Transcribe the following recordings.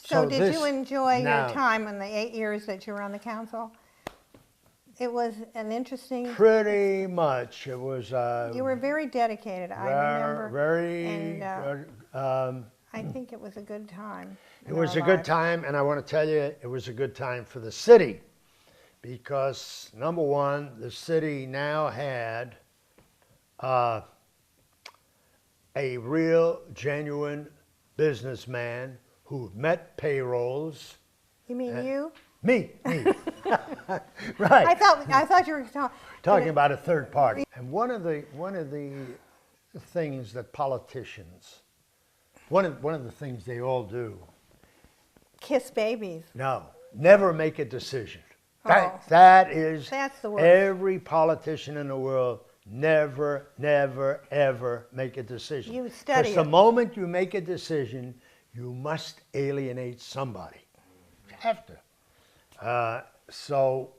So did you enjoy your time in the 8 years that you were on the council? It was an interesting... Pretty much. It was... you were very dedicated, I remember. Very... And I think it was a good time. It was a good time, and I want to tell you, it was a good time for the city. Because, number one, the city now had a real, genuine businessman who met payrolls. You mean you? Me. Right. I thought you were talking about a third party. And one of the things that politicians, one of the things they all do. Kiss babies. No, never make a decision. That's the worst. Every politician in the world never, ever make a decision. You study Because the moment you make a decision, you must alienate somebody. You have to. So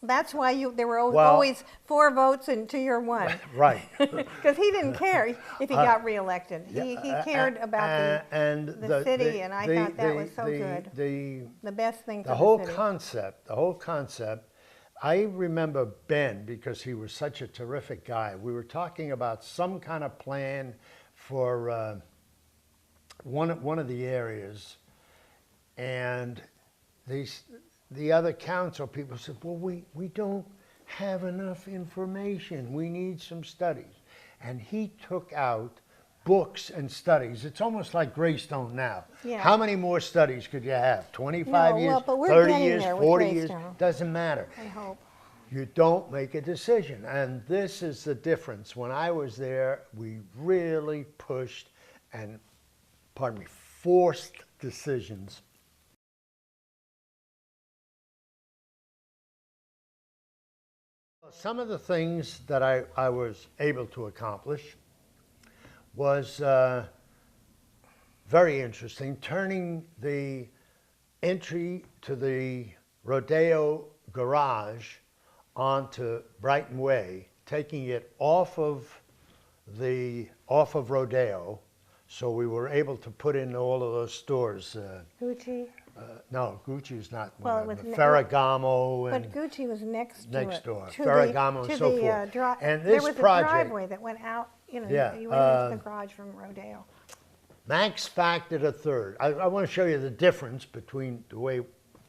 that's why there were always 4 votes to your 1. Right. Because he didn't care if he got reelected. He cared about the city, and I thought that was so good. The best thing for the city. The whole concept, I remember Ben, because he was such a terrific guy. We were talking about some kind of plan for one of the areas, and the other council people said, well, we don't have enough information. We need some studies. And he took out books and studies. It's almost like Greystone now. Yeah. How many more studies could you have? 25 years, but we're 30 years, there 40 with years? Doesn't matter. I hope. You don't make a decision. And this is the difference. When I was there, we really pushed and, forced decisions. Some of the things that I was able to accomplish was very interesting. Turning the entry to the Rodeo garage onto Brighton Way, taking it off of Rodeo, so we were able to put in all of those stores. Gucci? No, Gucci is not one of them. Ferragamo. But Gucci was next door. Ferragamo and so forth. And this there was project, a driveway that went out, you went into the garage from Rodeo. Max factored a third. I want to show you the difference between the way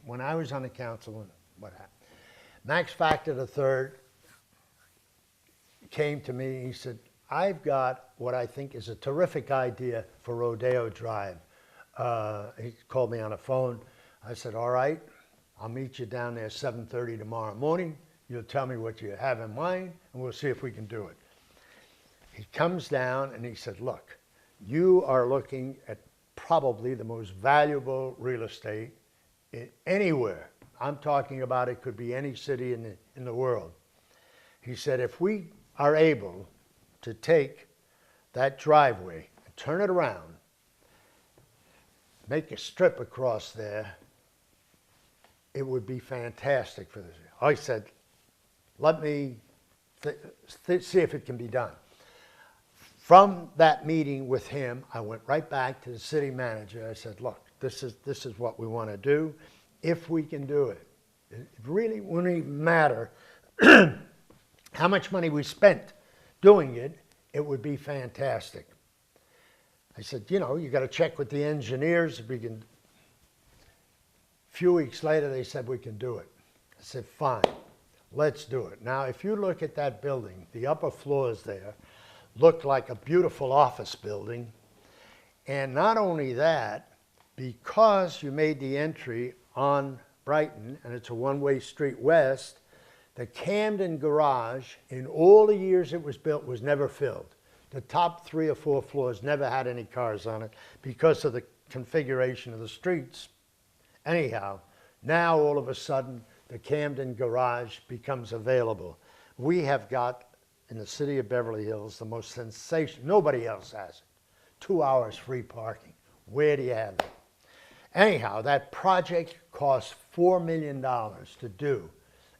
when I was on the council and what happened. Max factored a third came to me. He said, I've got what I think is a terrific idea for Rodeo Drive. He called me on the phone. I said, all right, I'll meet you down there 7:30 tomorrow morning. You'll tell me what you have in mind, and we'll see if we can do it. He comes down and he said, look, you are looking at probably the most valuable real estate anywhere. I'm talking about it could be any city in the world. He said, if we are able to take that driveway and turn it around, make a strip across there, it would be fantastic for this. I said, let me see if it can be done. From that meeting with him, I went right back to the city manager. I said, look, this is what we want to do. If we can do it, it really wouldn't even matter how much money we spent doing it, it would be fantastic. I said, you got to check with the engineers if we can. A few weeks later, they said we can do it. I said, fine, let's do it. Now, if you look at that building, the upper floors there look like a beautiful office building. And not only that, because you made the entry on Brighton, and it's a one-way street west, the Camden garage, in all the years it was built, was never filled. The top 3 or 4 floors never had any cars on it because of the configuration of the streets. Anyhow, now all of a sudden, the Camden garage becomes available. We have got, in the city of Beverly Hills, the most sensational, nobody else has it, 2 hours free parking. Where do you have it? Anyhow, that project cost $4 million to do.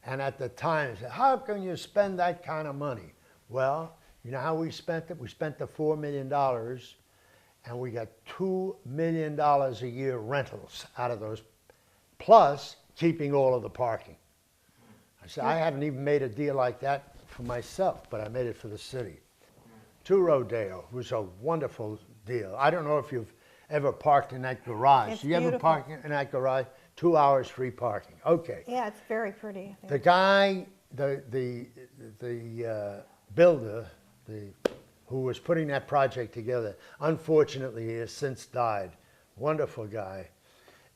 And at the time, I said, how can you spend that kind of money? Well, you know how we spent it? We spent the $4 million and we got $2 million a year rentals out of those, plus keeping all of the parking. I said, I haven't even made a deal like that for myself, but I made it for the city. To Rodeo was a wonderful deal. I don't know if you've ever parked in that garage. It's you ever beautiful. park in that garage? 2 hours free parking. Okay. Yeah, it's very pretty. I think. The guy, the builder, who was putting that project together, unfortunately he has since died. Wonderful guy.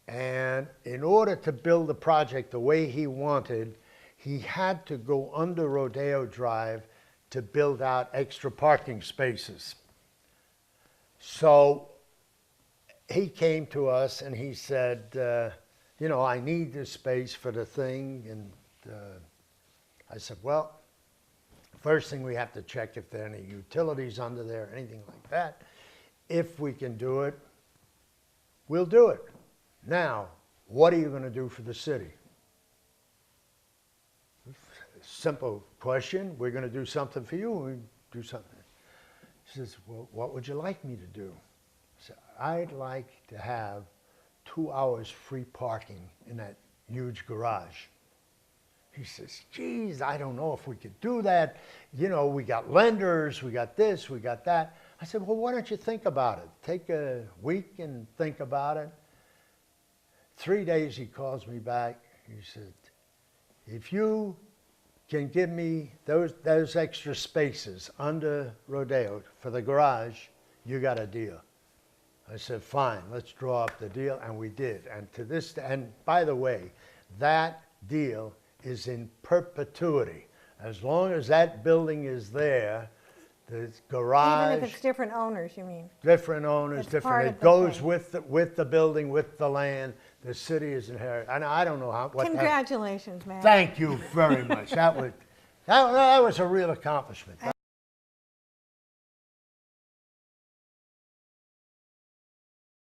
And in order to build the project the way he wanted, he had to go under Rodeo Drive to build out extra parking spaces. So he came to us and he said, you know, I need this space for the thing. And I said, well, first thing we have to check if there are any utilities under there, anything like that. If we can do it, we'll do it. Now, what are you going to do for the city? Simple question. We're going to do something for you. We do something. He says, well, what would you like me to do? I said, I'd like to have 2 hours free parking in that huge garage. He says, geez, I don't know if we could do that. You know, we got lenders, we got this, we got that. I said, well, why don't you think about it? Take a week and think about it. 3 days he calls me back. He said, if you can give me those extra spaces under Rodeo for the garage, you got a deal. I said, fine, let's draw up the deal, and we did. And to this, and by the way, that deal is in perpetuity. As long as that building is there, the garage. Even if it's different owners, you mean? Different owners, it's different. It goes with the building, with the land. The city is inherited. And I don't know how. What Congratulations, man. Thank you very much. That was a real accomplishment.